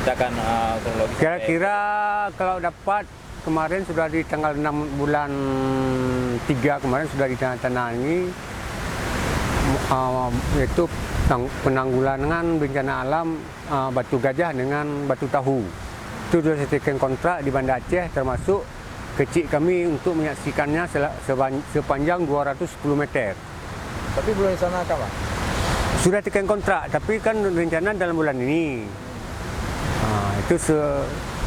ceritakan kronologi. Kira-kira kalau dapat kemarin sudah di tanggal 6 bulan 3 kemarin sudah ditandatangani yaitu penanggulangan bencana alam batu gajah dengan batu tahu. Itu sudah setekan kontrak di Banda Aceh, termasuk kecil kami untuk menyaksikannya sepanjang 210 meter. Tapi belum dilaksanakan, Pak? Sudah tekan kontrak, tapi kan rencana dalam bulan ini. Itu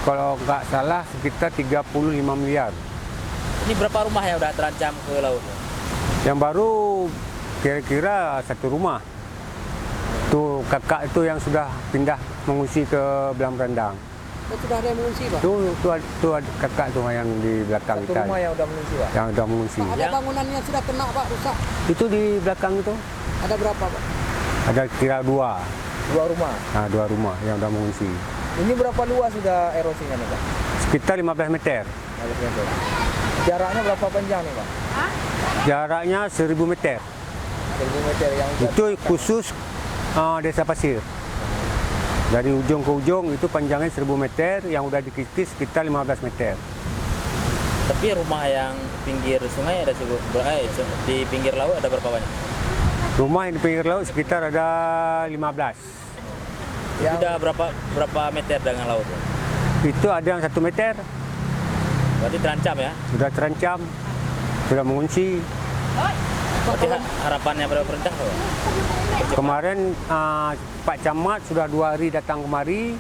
kalau nggak salah sekitar 35 miliar. Ini berapa rumah yang udah terancam ke laut? Yang baru kira-kira satu rumah. Tuh kakak itu yang sudah pindah mengungsi ke Belang Berendang. Oh, sudah ada yang mengungsi, Pak? Tuh kakak tuh yang di belakang Satu kita. rumah yang udah mengungsi, Pak? Yang udah mengungsi. Pak, ada bangunannya sudah kena, Pak, rusak. Itu di belakang itu Ada berapa, Pak? ada kira dua. Dua rumah. Nah, dua rumah yang udah mengungsi. Ini berapa luas sudah erosinya nih, Pak? Sekitar 15 meter. Jaraknya berapa panjang nih, Pak? Jaraknya 1000 meter. 1000 meter yang Itu khusus Desa Pasir. Dari ujung ke ujung itu panjangnya 1000 meter, yang udah dikikis sekitar 15 meter. Tapi rumah yang pinggir sungai ada di pinggir laut ada berapa banyak? Rumah yang di pinggir laut sekitar ada 15. Yang sudah berapa meter dengan laut? Itu ada yang 1 meter, Berarti terancam ya? sudah terancam, sudah mengungsi. Berarti harapannya pada pemerintah apa? Kemarin Pak Camat sudah 2 hari datang kemari,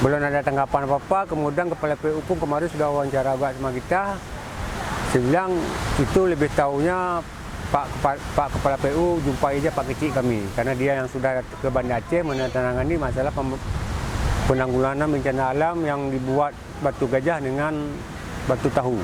belum ada tanggapan apa-apa. Kemudian Kepala PU pun kemarin sudah wawancara agak sama kita. Saya bilang itu lebih tahunya Pak Kepala PU jumpai aja Pak Kecil kami, karena dia yang sudah ke Banda Aceh menandatangani masalah penanggulangan bencana alam yang dibuat batu gajah dengan batu tahu.